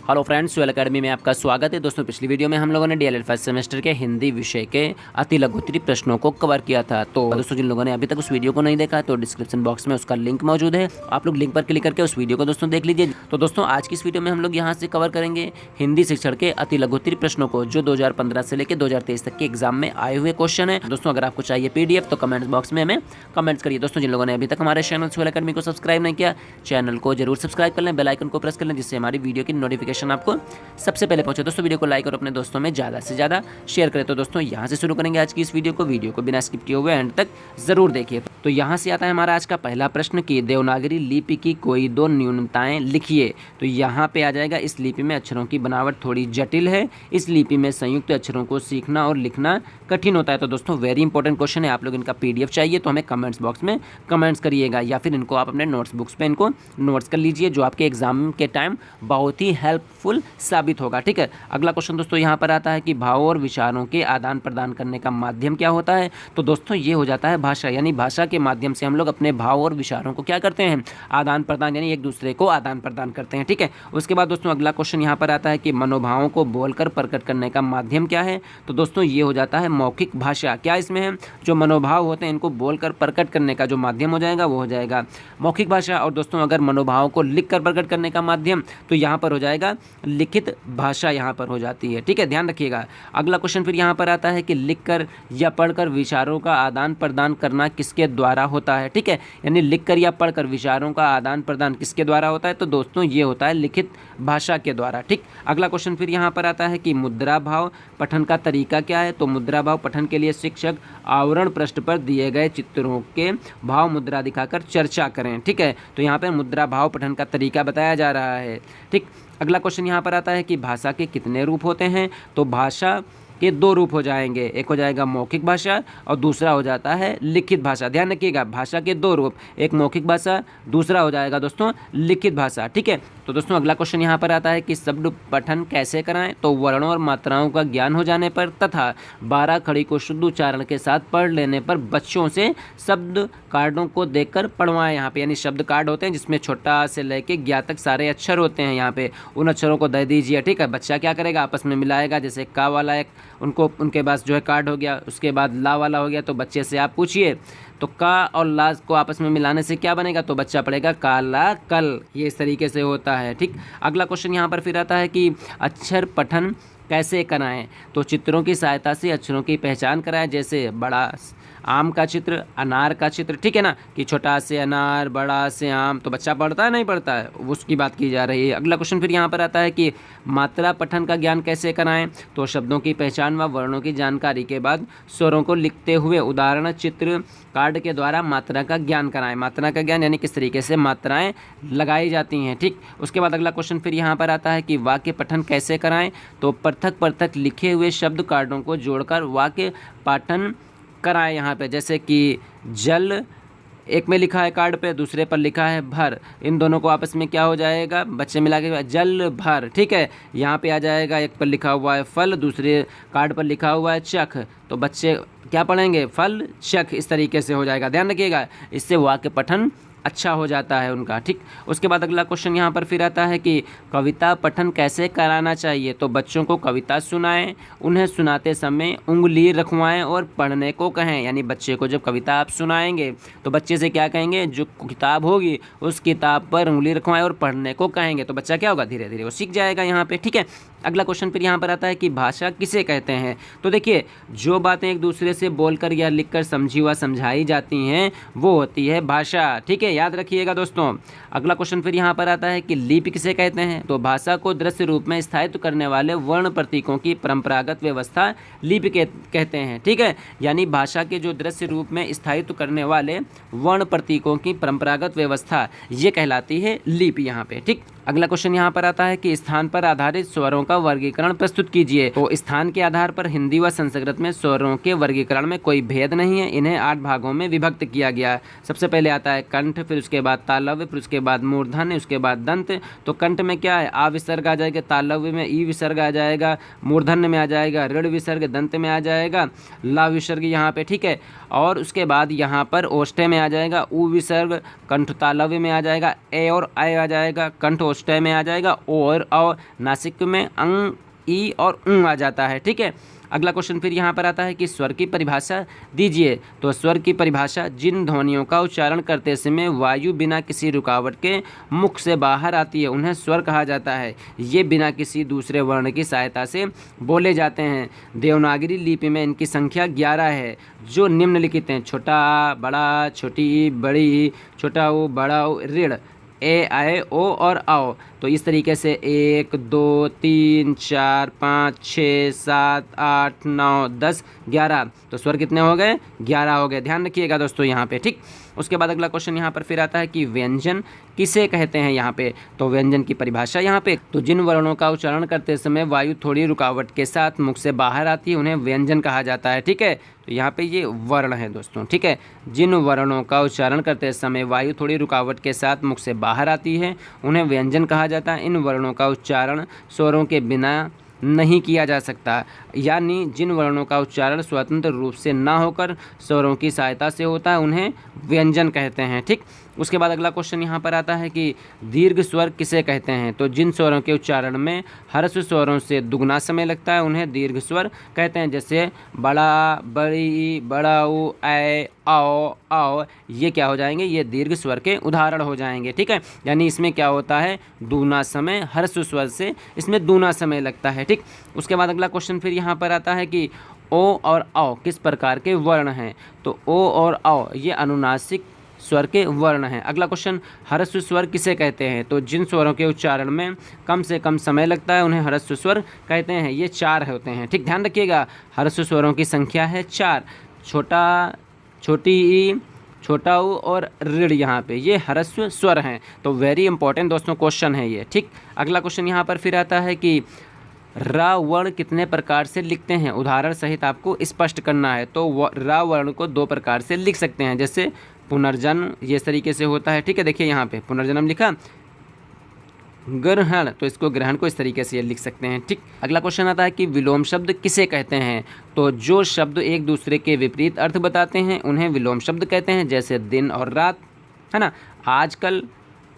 Hello friends, swell academy में आपका स्वागत है। दोस्तों, पिछली वीडियो में हम लोगों ने डीएलएड फर्स्ट सेमेस्टर के हिंदी विषय के अति लघुत्तरीय प्रश्नों को कवर किया था। तो दोस्तों, जिन लोगों ने अभी तक उस वीडियो को नहीं देखा तो डिस्क्रिप्शन बॉक्स में उसका लिंक मौजूद है, आप लोग लिंक पर क्लिक करके उस वीडियो को दोस्तों देख लीजिए। तो दोस्तों, आज की इस वीडियो में हम लोग यहाँ से कवर करेंगे हिंदी शिक्षण के अति लघुत्तरीय प्रश्नों को, जो 2015 से लेकर 2023 तक के एग्जाम में आए हुए क्वेश्चन है। दोस्तों, अगर आपको चाहिए PDF तो कमेंट बॉक्स में हमें कमेंट्स करिए। दोस्तों, जिन लोगों ने अभी तक हमारे चैनल स्वेल अकेडमी को सब्सक्राइब नहीं किया, चैनल को जरूर सब्सक्राइब कर लें, बेल आइकन को प्रेस कर लें, जिससे हमारी वीडियो की नोटिफिकेशन आपको सबसे पहले पहुंचे। दोस्तों, वीडियो को लाइक और अपने दोस्तों में ज़्यादा से ज़्यादा शेयर करें। तो दोस्तों, यहाँ से शुरू करेंगे आज की इस वीडियो को बिना स्किप किए हुए एंड तक जरूर देखिए। तो यहाँ से आता है हमारा आज का पहला प्रश्न कि देवनागरी लिपि की कोई दो न्यूनताएं लिखिए। तो यहाँ पे आ जाएगा, इस लिपि में अक्षरों की बनावट थोड़ी जटिल है, इस लिपि में संयुक्त अक्षरों को सीखना और लिखना कठिन होता है। तो दोस्तों, वेरी इंपॉर्टेंट क्वेश्चन है। आप लोग इनका PDF चाहिए तो हमें कमेंट्स बॉक्स में कमेंट्स करिएगा, या फिर इनको आप अपने नोट्स बुक्स पे इनको नोट्स कर लीजिए, जो आपके एग्जाम के टाइम बहुत ही हेल्पफुल साबित होगा। ठीक है, अगला क्वेश्चन दोस्तों यहाँ पर आता है कि भावों और विचारों के आदान प्रदान करने का माध्यम क्या होता है। तो दोस्तों, ये हो जाता है भाषा, यानी भाषा के माध्यम से हम लोग अपने भाव और विचारों को क्या करते हैं, आदान प्रदान, यानी एक दूसरे को आदान प्रदान करते हैं। ठीक है, उसके बाद दोस्तों अगला क्वेश्चन यहाँ पर आता है कि मनोभावों को बोलकर प्रकट करने का माध्यम क्या है। तो दोस्तों, ये हो जाता है मौखिक भाषा। क्या इसमें है, जो मनोभाव होते हैं इनको बोलकर प्रकट करने का जो माध्यम हो जाएगा वो हो जाएगा मौखिक भाषा। और दोस्तों, अगर मनोभावों को लिखकर प्रकट करने का माध्यम तो यहाँ पर हो जाएगा लिखित भाषा, यहाँ पर हो जाती है। ठीक है, ध्यान रखिएगा। अगला क्वेश्चन फिर यहाँ पर आता है कि लिखकर या पढ़कर विचारों का आदान प्रदान करना किसके द्वारा होता है। ठीक है, यानी लिखकर या पढ़कर विचारों का आदान प्रदान किसके द्वारा होता है। तो दोस्तों, ये होता है लिखित भाषा के द्वारा। ठीक, अगला क्वेश्चन फिर यहाँ पर आता है कि मुद्रा भाव पठन का तरीका क्या है। तो मुद्रा भाव पठन के लिए शिक्षक आवरण पृष्ठ पर दिए गए चित्रों के भाव मुद्रा दिखाकर चर्चा करें। ठीक है, तो यहाँ पर मुद्रा भाव पठन का तरीका बताया जा रहा है। ठीक, अगला क्वेश्चन यहाँ पर आता है कि भाषा के कितने रूप होते हैं। तो भाषा के दो रूप हो जाएंगे, एक हो जाएगा मौखिक भाषा और दूसरा हो जाता है लिखित भाषा। ध्यान रखिएगा, भाषा के दो रूप, एक मौखिक भाषा, दूसरा हो जाएगा दोस्तों लिखित भाषा। ठीक है, तो दोस्तों अगला क्वेश्चन यहाँ पर आता है कि शब्द पठन कैसे कराएं। तो वर्णों और मात्राओं का ज्ञान हो जाने पर तथा 12 खड़ी को शुद्ध उच्चारण के साथ पढ़ लेने पर बच्चों से शब्द कार्डों को देखकर पढ़वाएं। यहाँ पे यानी शब्द कार्ड होते हैं जिसमें छोटा से लेके ज्ञा तक सारे अक्षर होते हैं, यहाँ पे उन अक्षरों को दे दीजिए। ठीक है, बच्चा क्या करेगा, आपस में मिलाएगा। जैसे का वाला एक उनके पास जो है कार्ड हो गया, उसके बाद ला वाला हो गया, तो बच्चे से आप पूछिए तो का और ला को आपस में मिलाने से क्या बनेगा, तो बच्चा पढ़ेगा काला कल। ये इस तरीके से होता है। ठीक, अगला क्वेश्चन यहाँ पर फिर आता है कि अक्षर पठन कैसे कराएं। तो चित्रों की सहायता से अक्षरों की पहचान कराएं, जैसे बड़ा आम का चित्र, अनार का चित्र। ठीक है ना, कि छोटा से अनार, बड़ा से आम, तो बच्चा पढ़ता है नहीं पढ़ता है, उसकी बात की जा रही है। अगला क्वेश्चन फिर यहाँ पर आता है कि मात्रा पठन का ज्ञान कैसे कराएं। तो शब्दों की पहचान व वर्णों की जानकारी के बाद स्वरों को लिखते हुए उदाहरण चित्र कार्ड के द्वारा मात्रा का ज्ञान कराएं। मात्रा का ज्ञान यानी किस तरीके से मात्राएं लगाई जाती हैं। ठीक, उसके बाद अगला क्वेश्चन फिर यहाँ पर आता है कि वाक्य पठन कैसे कराएं। तो पृथक पृथक लिखे हुए शब्द कार्डों को जोड़कर वाक्य पठन कराएं। यहाँ पे जैसे कि जल एक में लिखा है कार्ड पे, दूसरे पर लिखा है भर, इन दोनों को आपस में क्या हो जाएगा, बच्चे मिला के जल भर। ठीक है, यहाँ पे आ जाएगा, एक पर लिखा हुआ है फल, दूसरे कार्ड पर लिखा हुआ है चख, तो बच्चे क्या पढ़ेंगे, फल चख, इस तरीके से हो जाएगा। ध्यान रखिएगा, इससे वाक्य पठन अच्छा हो जाता है उनका। ठीक, उसके बाद अगला क्वेश्चन यहाँ पर फिर आता है कि कविता पठन कैसे कराना चाहिए। तो बच्चों को कविता सुनाएं, उन्हें सुनाते समय उंगली रखवाएं और पढ़ने को कहें। यानी बच्चे को जब कविता आप सुनाएंगे तो बच्चे से क्या कहेंगे, जो किताब होगी उस किताब पर उंगली रखवाएं और पढ़ने को कहेंगे, तो बच्चा क्या होगा, धीरे धीरे वो सीख जाएगा यहाँ पे। ठीक है, अगला क्वेश्चन फिर यहाँ पर आता है कि भाषा किसे कहते हैं। तो देखिए, जो बातें एक दूसरे से बोलकर या लिखकर समझी व समझाई जाती हैं वो होती है भाषा। ठीक है, याद रखिएगा दोस्तों। अगला क्वेश्चन फिर यहाँ पर आता है कि लिपि किसे कहते हैं। तो भाषा को दृश्य रूप में स्थायित्व करने वाले वर्ण प्रतीकों की परंपरागत व्यवस्था लिपि कहते हैं। ठीक है, यानी भाषा के जो दृश्य रूप में स्थायित्व करने वाले वर्ण प्रतीकों की परंपरागत व्यवस्था ये कहलाती है लिपि यहाँ पे। ठीक, अगला क्वेश्चन यहाँ पर आता है कि स्थान पर आधारित स्वरों का वर्गीकरण प्रस्तुत कीजिए। तो स्थान के आधार पर हिंदी व संस्कृत में स्वरों के वर्गीकरण में कोई भेद नहीं है, इन्हें 8 भागों में विभक्त किया गया है। सबसे पहले आता है कंठ, फिर उसके बाद तालव्य, फिर उसके बाद मूर्धन्य, उसके बाद दंत। तो कंठ में क्या है, आ विसर्ग आ जाएगा, तालव्य में ई विसर्ग आ जाएगा, मूर्धन्य में आ जाएगा ऋण विसर्ग, दंत में आ जाएगा ला विसर्ग यहाँ पे, ठीक है। और उसके बाद यहाँ पर ओष्ठ्य में आ जाएगा उ विसर्ग, कंठ तालव्य में आ जाएगा ए और आय आ जाएगा, कंठ ओष्ठ्य में आ जाएगा ओ और नासिक में अंग ई और आ जाता है, ठीक है। अगला क्वेश्चन फिर यहाँ पर आता है कि स्वर की परिभाषा दीजिए। तो स्वर की परिभाषा, जिन ध्वनियों का उच्चारण करते समय वायु बिना किसी रुकावट के मुख से बाहर आती है उन्हें स्वर कहा जाता है। ये बिना किसी दूसरे वर्ण की सहायता से बोले जाते हैं। देवनागरी लिपि में इनकी संख्या 11 है, जो निम्नलिखित हैं: छोटा, बड़ा, छोटी, बड़ी, छोटा ओ, बड़ा ओ, ऋण, ए, आए, ओ और आओ। तो इस तरीके से 1 2 3 4 5 6 7 8 9 10 11। तो स्वर कितने हो गए? 11 हो गए। ध्यान रखिएगा दोस्तों यहाँ पे, ठीक। उसके बाद अगला क्वेश्चन यहाँ पर फिर आता है कि व्यंजन किसे कहते हैं यहाँ पे। तो व्यंजन की परिभाषा यहाँ पे, तो जिन वर्णों का उच्चारण करते समय वायु थोड़ी रुकावट के साथ मुख से बाहर आती है उन्हें व्यंजन कहा जाता है, ठीक है। तो यहाँ पे ये वर्ण है दोस्तों, ठीक है। जिन वर्णों का उच्चारण करते समय वायु थोड़ी रुकावट के साथ मुख से बाहर आती है उन्हें व्यंजन कहा जाता है। इन वर्णों का उच्चारण स्वरों के बिना नहीं किया जा सकता, यानी जिन वर्णों का उच्चारण स्वतंत्र रूप से ना होकर स्वरों की सहायता से होता है उन्हें व्यंजन कहते हैं, ठीक। उसके बाद अगला क्वेश्चन यहाँ पर आता है कि दीर्घ स्वर किसे कहते हैं। तो जिन स्वरों के उच्चारण में ह्रस्व स्वरों से दुगना समय लगता है उन्हें दीर्घ स्वर कहते हैं। जैसे बड़ा, बड़ी, बड़ाऊ, ऐ, आओ, आओ, ये क्या हो जाएंगे, ये दीर्घ स्वर के उदाहरण हो जाएंगे, ठीक है। यानी इसमें क्या होता है, दूना समय, ह्रस्व स्वर से इसमें दूना समय लगता है, ठीक। उसके बाद अगला क्वेश्चन फिर यहाँ पर आता है कि ओ और औ किस प्रकार के वर्ण हैं। तो ओ और औ ये अनुनासिक स्वर के वर्ण हैं। अगला क्वेश्चन, ह्रस्व स्वर किसे कहते हैं। तो जिन स्वरों के उच्चारण में कम से कम समय लगता है उन्हें ह्रस्व स्वर कहते हैं। ये 4 होते हैं, ठीक। ध्यान रखिएगा, ह्रस्व स्वरों की संख्या है 4। छोटा, छोटी ई, छोटा ऊ और ऋण, यहाँ पे ये ह्रस्व स्वर हैं। तो वेरी इंपॉर्टेंट दोस्तों क्वेश्चन है ये, ठीक। अगला क्वेश्चन यहाँ पर फिर आता है कि र वर्ण कितने प्रकार से लिखते हैं, उदाहरण सहित आपको स्पष्ट करना है। तो र वर्ण को 2 प्रकार से लिख सकते हैं, जैसे पुनर्जन्म, ये इस तरीके से होता है, ठीक है। देखिए यहाँ पे पुनर्जन्म लिखा, ग्रहण, तो इसको ग्रहण को इस तरीके से लिख सकते हैं, ठीक। अगला क्वेश्चन आता है कि विलोम शब्द किसे कहते हैं। तो जो शब्द एक दूसरे के विपरीत अर्थ बताते हैं उन्हें विलोम शब्द कहते हैं। जैसे दिन और रात, है ना, आजकल,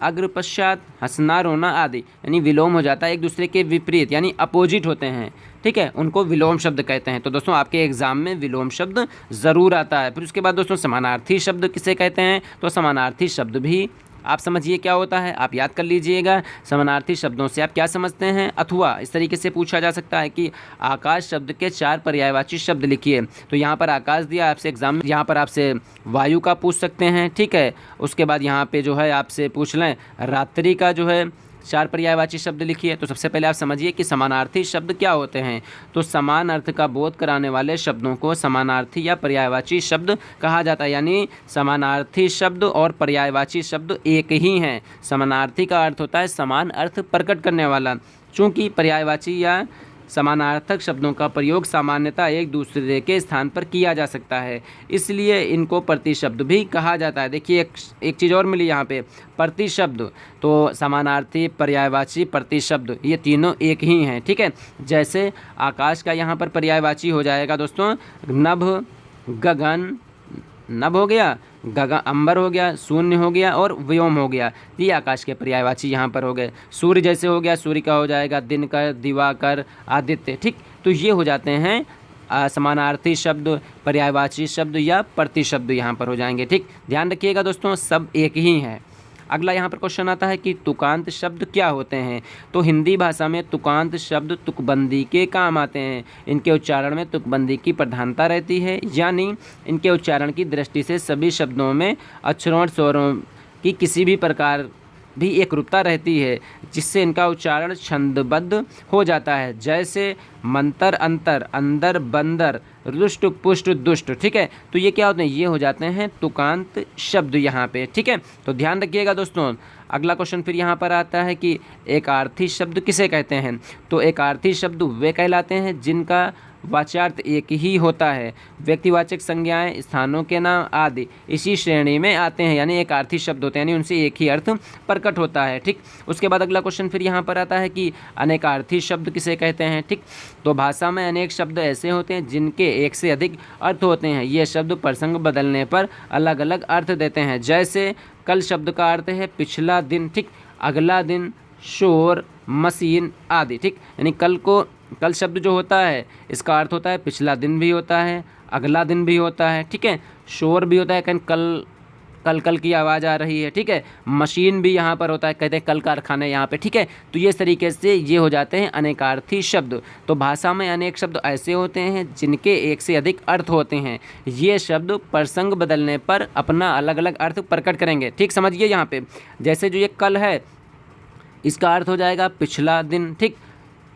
अग्र, पश्चात, हंसना, रोना आदि, यानी विलोम हो जाता है, एक दूसरे के विपरीत यानी अपोजिट होते हैं, ठीक है, उनको विलोम शब्द कहते हैं। तो दोस्तों आपके एग्जाम में विलोम शब्द ज़रूर आता है। फिर उसके बाद दोस्तों समानार्थी शब्द किसे कहते हैं। तो समानार्थी शब्द भी आप समझिए क्या होता है, आप याद कर लीजिएगा। समानार्थी शब्दों से आप क्या समझते हैं। अथवा इस तरीके से पूछा जा सकता है कि आकाश शब्द के 4 पर्यायवाची शब्द लिखिए। तो यहाँ पर आकाश दिया आपसे एग्जाम में, यहाँ पर आपसे वायु का पूछ सकते हैं, ठीक है। उसके बाद यहाँ पे जो है आपसे पूछ लें रात्रि का जो है 4 पर्यायवाची शब्द लिखिए। तो सबसे पहले आप समझिए कि समानार्थी शब्द क्या होते हैं। तो समान अर्थ का बोध कराने वाले शब्दों को समानार्थी या पर्यायवाची शब्द कहा जाता है। यानी समानार्थी शब्द और पर्यायवाची शब्द एक ही हैं। समानार्थी का अर्थ होता है समान अर्थ प्रकट करने वाला। चूँकि पर्यायवाची या समानार्थक शब्दों का प्रयोग सामान्यतः एक दूसरे के स्थान पर किया जा सकता है, इसलिए इनको प्रतिशब्द भी कहा जाता है। देखिए एक चीज़ और मिली यहाँ पे, प्रतिशब्द। तो समानार्थी, पर्यायवाची, प्रतिशब्द ये तीनों एक ही हैं, ठीक है। जैसे आकाश का यहाँ पर पर्यायवाची हो जाएगा दोस्तों नभ, गगन, नभ हो गया, गगन, अंबर हो गया, शून्य हो गया और व्योम हो गया, ये आकाश के पर्यायवाची यहाँ पर हो गए। सूर्य जैसे हो गया, सूर्य का हो जाएगा दिनकर, दिवाकर, आदित्य, ठीक। तो ये हो जाते हैं समानार्थी शब्द, पर्यायवाची शब्द या प्रतिशब्द यहाँ पर हो जाएंगे, ठीक। ध्यान रखिएगा दोस्तों सब एक ही हैं। अगला यहाँ पर क्वेश्चन आता है कि तुकांत शब्द क्या होते हैं। तो हिंदी भाषा में तुकांत शब्द तुकबंदी के काम आते हैं। इनके उच्चारण में तुकबंदी की प्रधानता रहती है, यानी इनके उच्चारण की दृष्टि से सभी शब्दों में अक्षरों और स्वरों की किसी भी प्रकार भी एकरूपता रहती है, जिससे इनका उच्चारण छंदबद्ध हो जाता है। जैसे मंतर, अंतर, अंदर, बंदर, रुष्ट, पुष्ट, दुष्ट, ठीक है। तो ये क्या होते हैं, ये हो जाते हैं तुकांत शब्द यहाँ पे, ठीक है। तो ध्यान रखिएगा दोस्तों। अगला क्वेश्चन फिर यहाँ पर आता है कि एकार्थी शब्द किसे कहते हैं। तो एकार्थी शब्द वे कहलाते हैं जिनका वाच्यार्थ एक ही होता है। व्यक्तिवाचक संज्ञाएं, स्थानों के नाम आदि इसी श्रेणी में आते हैं, यानी एक अर्थी शब्द होते हैं, यानी उनसे एक ही अर्थ प्रकट होता है। ठीक, उसके बाद अगला क्वेश्चन फिर यहाँ पर आता है कि अनेकार्थी शब्द किसे कहते हैं। ठीक, तो भाषा में अनेक शब्द ऐसे होते हैं जिनके एक से अधिक अर्थ होते हैं। ये शब्द प्रसंग बदलने पर अलग अलग अर्थ देते हैं। जैसे कल शब्द का अर्थ है पिछला दिन, ठीक, अगला दिन, शोर, मशीन आदि। ठीक, यानी कल शब्द जो होता है इसका अर्थ होता है पिछला दिन भी होता है, अगला दिन भी होता है, ठीक है, शोर भी होता है, कहीं कल की आवाज़ आ रही है, ठीक है, मशीन भी यहाँ पर होता है, कहते हैं कल कारखाने यहाँ पे, ठीक है। तो ये तरीके से ये हो जाते हैं अनेकार्थी शब्द। तो भाषा में अनेक शब्द ऐसे होते हैं जिनके एक से अधिक अर्थ होते हैं। ये शब्द प्रसंग बदलने पर अपना अलग अलग अर्थ प्रकट करेंगे। ठीक, समझिए यहाँ पे जैसे जो ये कल है इसका अर्थ हो जाएगा पिछला दिन, ठीक,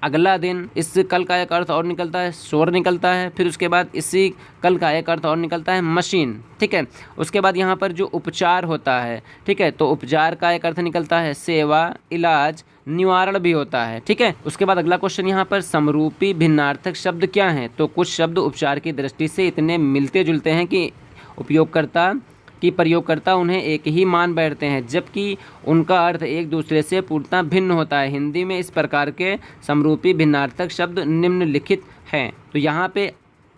अगला दिन, इस कल का एक अर्थ और निकलता है शोर निकलता है, फिर उसके बाद इसी कल का एक अर्थ और निकलता है मशीन, ठीक है। उसके बाद यहाँ पर जो उपचार होता है, ठीक है, तो उपचार का एक अर्थ निकलता है सेवा, इलाज, निवारण भी होता है, ठीक है। उसके बाद अगला क्वेश्चन यहाँ पर समरूपी भिन्नार्थक शब्द क्या हैं। तो कुछ शब्द उपचार की दृष्टि से इतने मिलते जुलते हैं कि प्रयोगकर्ता उन्हें एक ही मान बैठते हैं, जबकि उनका अर्थ एक दूसरे से पूर्णतः भिन्न होता है। हिंदी में इस प्रकार के समरूपी भिन्नार्थक शब्द निम्नलिखित हैं। तो यहाँ पे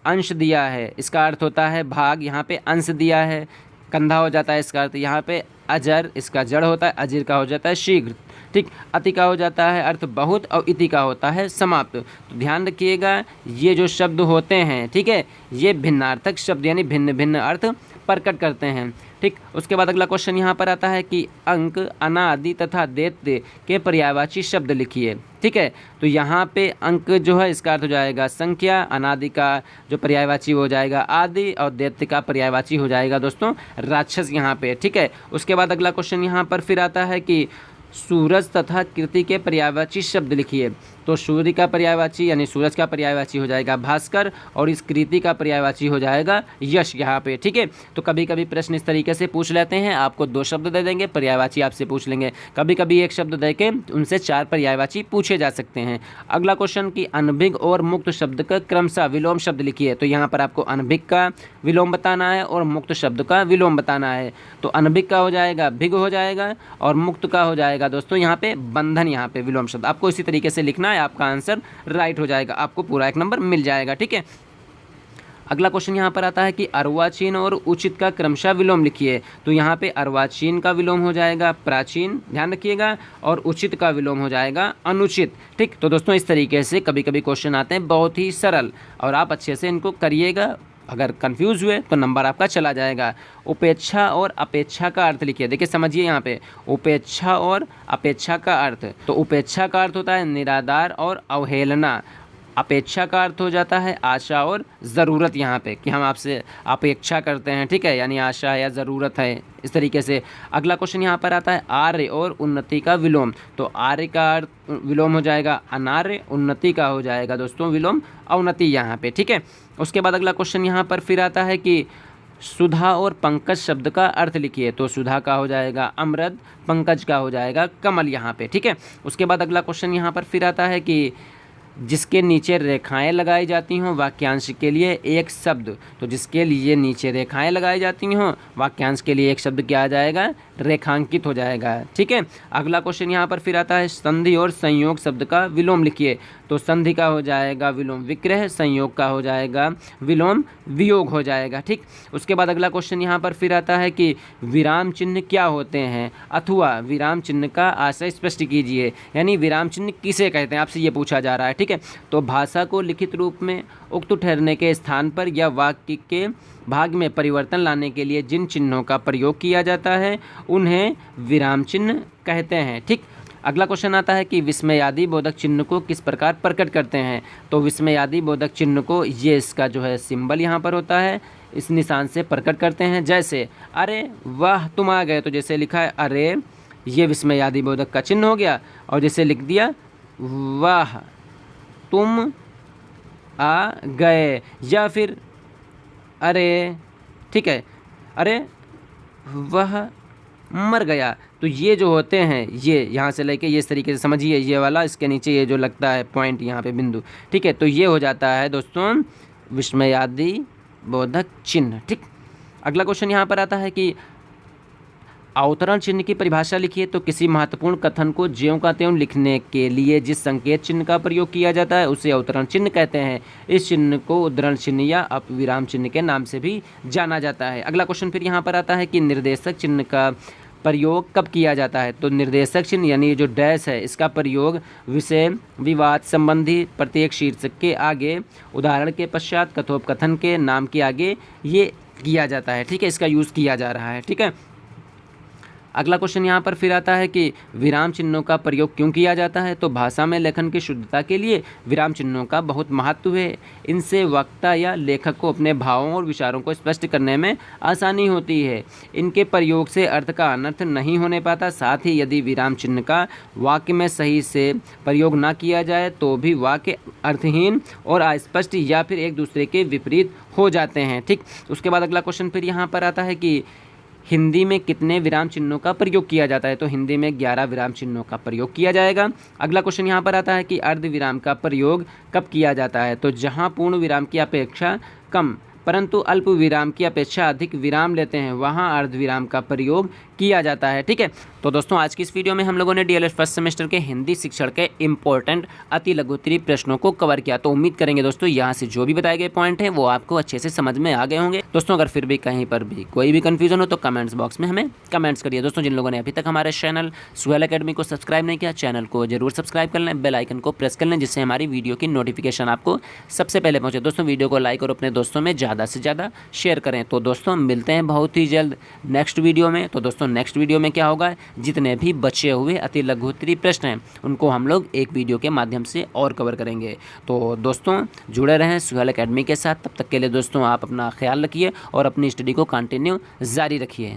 अंश दिया है, इसका अर्थ होता है भाग, यहाँ पे अंश दिया है, कंधा हो जाता है इसका अर्थ, यहाँ पे अजर, इसका जड़ होता है, अजीर का हो जाता है शीघ्र, ठीक, अति का हो जाता है अर्थ बहुत, और इति का होता है समाप्त। तो ध्यान रखिएगा ये जो शब्द होते हैं, ठीक है, ये भिन्नार्थक शब्द यानी भिन्न भिन्न अर्थ प्रकट करते हैं। ठीक, उसके बाद अगला क्वेश्चन यहाँ पर आता है कि अंक, अनादि तथा दैत्य के पर्यायवाची शब्द लिखिए। ठीक है, तो यहाँ पे अंक जो है इसका अर्थ हो जाएगा संख्या, अनादि का जो पर्यायवाची हो जाएगा आदि, और दैत्य का पर्यायवाची हो जाएगा दोस्तों राक्षस यहाँ पे। ठीक है, उसके बाद अगला क्वेश्चन यहाँ पर फिर आता है कि सूरज तथा कीर्ति के पर्यायवाची शब्द लिखिए। तो सूर्य का पर्यायवाची यानी सूरज का पर्यायवाची हो जाएगा भास्कर, और इस कृति का पर्यायवाची हो जाएगा यश यहाँ पे। ठीक है, तो कभी कभी प्रश्न इस तरीके से पूछ लेते हैं, आपको 2 शब्द दे देंगे, पर्यायवाची आपसे पूछ लेंगे, कभी कभी 1 शब्द दे के उनसे 4 पर्यायवाची पूछे जा सकते हैं। अगला क्वेश्चन कि अनभिज्ञ और मुक्त शब्द का क्रमशः विलोम शब्द लिखिए। तो यहाँ पर आपको अनभिज्ञ का विलोम बताना है और मुक्त शब्द का विलोम बताना है। तो अनभिज्ञ का हो जाएगा भिग हो जाएगा, और मुक्त का हो जाएगा दोस्तों यहाँ पे बंधन, यहाँ पे विलोम शब्द आपको इसी तरीके से लिखना है, आपका आंसर राइट हो जाएगा, आपको पूरा 1 नंबर मिल जाएगा। ठीक है, अगला क्वेश्चन यहाँ पर आता है कि अर्वाचीन और उचित का क्रमशः विलोम लिखिए। तो यहाँ पे अर्वाचीन का विलोम हो जाएगा प्राचीन, ध्यान रखिएगा, और उचित का विलोम हो जाएगा अनुचित। ठीक, तो दोस्तों इस तरीके से कभी कभी क्वेश्चन आते हैं बहुत ही सरल, और आप अच्छे से इनको करिएगा। अगर कंफ्यूज हुए तो नंबर आपका चला जाएगा। उपेक्षा और अपेक्षा का अर्थ लिखिए। देखिए समझिए यहाँ पे उपेक्षा और अपेक्षा का अर्थ। तो उपेक्षा का अर्थ होता है निराधार और अवहेलना, अपेक्षा का अर्थ हो जाता है आशा और ज़रूरत, यहाँ पे कि हम आपसे अपेक्षा करते हैं, ठीक है, यानी आशा है या ज़रूरत है, इस तरीके से। अगला क्वेश्चन यहाँ पर आता है आर्य और उन्नति का विलोम। तो आर्य का अर्थ विलोम हो जाएगा अनार्य, उन्नति का हो जाएगा दोस्तों विलोम अवनति यहाँ पे। ठीक है, उसके बाद अगला क्वेश्चन यहाँ पर फिर आता है कि सुधा और पंकज शब्द का अर्थ लिखिए। तो सुधा का हो जाएगा अमृत, पंकज का हो जाएगा कमल यहाँ पे। ठीक है, उसके बाद अगला क्वेश्चन यहाँ पर फिर आता है कि जिसके नीचे रेखाएं लगाई जाती हों वाक्यांश के लिए एक शब्द। तो जिसके लिए नीचे रेखाएं लगाई जाती हों वाक्यांश के लिए एक शब्द क्या आ जाएगा, रेखांकित हो जाएगा। ठीक है, अगला क्वेश्चन यहाँ पर फिर आता है संधि और संयोग शब्द का विलोम लिखिए। तो संधि का हो जाएगा विलोम विग्रह, संयोग का हो जाएगा विलोम वियोग हो जाएगा। ठीक, उसके बाद अगला क्वेश्चन यहाँ पर फिर आता है कि विराम चिन्ह क्या होते हैं, अथवा विराम चिन्ह का आशय स्पष्ट कीजिए। यानी विराम चिन्ह किसे कहते हैं, आपसे ये पूछा जा रहा है। ठीक है, तो भाषा को लिखित रूप में उक्त ठहरने के स्थान पर या वाक्य के भाग में परिवर्तन लाने के लिए जिन चिन्हों का प्रयोग किया जाता है उन्हें विराम चिन्ह कहते हैं। ठीक, अगला क्वेश्चन आता है कि विस्मयादि बोधक चिन्ह को किस प्रकार प्रकट करते हैं। तो विस्मयादि बोधक चिन्ह को ये इसका जो है सिंबल यहाँ पर होता है, इस निशान से प्रकट करते हैं। जैसे अरे वाह तुम आ गए, तो जैसे लिखा है अरे, ये विस्मयादि बोधक का चिन्ह हो गया, और जैसे लिख दिया वाह तुम आ गए, या फिर अरे, ठीक है, अरे वह मर गया। तो ये जो होते हैं ये यहाँ से लेके ये इस तरीके से समझिए, ये वाला इसके नीचे ये जो लगता है पॉइंट यहाँ पे बिंदु, ठीक है। तो ये हो जाता है दोस्तों विस्मयादि बोधक चिन्ह, ठीक। अगला क्वेश्चन यहाँ पर आता है कि अवतरण चिन्ह की परिभाषा लिखिए। तो किसी महत्वपूर्ण कथन को ज्यों का त्यों लिखने के लिए जिस संकेत चिन्ह का प्रयोग किया जाता है उसे अवतरण चिन्ह कहते हैं। इस चिन्ह को उद्धरण चिन्ह या अपविराम चिन्ह के नाम से भी जाना जाता है। अगला क्वेश्चन फिर यहाँ पर आता है कि निर्देशक चिन्ह का प्रयोग कब किया जाता है। तो निर्देशक चिन्ह यानी जो डैश है इसका प्रयोग विषय विवाद संबंधी प्रत्येक शीर्षक के आगे, उदाहरण के पश्चात, कथोपकथन के नाम के आगे ये किया जाता है, ठीक है। इसका यूज़ किया जा रहा है, ठीक है। अगला क्वेश्चन यहाँ पर फिर आता है कि विराम चिन्हों का प्रयोग क्यों किया जाता है। तो भाषा में लेखन की शुद्धता के लिए विराम चिन्हों का बहुत महत्व है। इनसे वक्ता या लेखक को अपने भावों और विचारों को स्पष्ट करने में आसानी होती है। इनके प्रयोग से अर्थ का अनर्थ नहीं होने पाता। साथ ही यदि विराम चिन्ह का वाक्य में सही से प्रयोग ना किया जाए तो भी वाक्य अर्थहीन और अस्पष्ट या फिर एक दूसरे के विपरीत हो जाते हैं, ठीक। उसके बाद अगला क्वेश्चन फिर यहाँ पर आता है कि हिंदी में कितने विराम चिन्हों का प्रयोग किया जाता है। तो हिंदी में 11 विराम चिन्हों का प्रयोग किया जाएगा। अगला क्वेश्चन यहाँ पर आता है कि अर्ध विराम का प्रयोग कब किया जाता है। तो जहाँ पूर्ण विराम की अपेक्षा कम परंतु अल्प विराम की अपेक्षा अधिक विराम लेते हैं वहाँ अर्ध विराम का प्रयोग किया जाता है, ठीक है। तो दोस्तों आज की इस वीडियो में हम लोगों ने डीएलएड फर्स्ट सेमेस्टर के हिंदी शिक्षण के इंपॉर्टेंट अति लघुत्तरीय प्रश्नों को कवर किया। तो उम्मीद करेंगे दोस्तों यहाँ से जो भी बताए गए पॉइंट हैं वो आपको अच्छे से समझ में आ गए होंगे। दोस्तों अगर फिर भी कहीं पर भी कोई भी कन्फ्यूजन हो तो कमेंट्स बॉक्स में हमें कमेंट्स करिए। दोस्तों जिन लोगों ने अभी तक हमारे चैनल सुहेल अकेडमी को सब्सक्राइब नहीं किया, चैनल को जरूर सब्सक्राइब कर लें, बेल आइकन को प्रेस कर लें जिससे हमारी वीडियो की नोटिफिकेशन आपको सबसे पहले पहुँचे। दोस्तों वीडियो को लाइक और अपने दोस्तों में ज़्यादा से ज़्यादा शेयर करें। तो दोस्तों मिलते हैं बहुत ही जल्द नेक्स्ट वीडियो में। तो दोस्तों नेक्स्ट वीडियो में क्या होगा, जितने भी बचे हुए अति लघुत्तरीय प्रश्न हैं उनको हम लोग एक वीडियो के माध्यम से और कवर करेंगे। तो दोस्तों जुड़े रहें सुहेल अकेडमी के साथ। तब तक के लिए दोस्तों आप अपना ख्याल रखिए और अपनी स्टडी को कंटिन्यू जारी रखिए।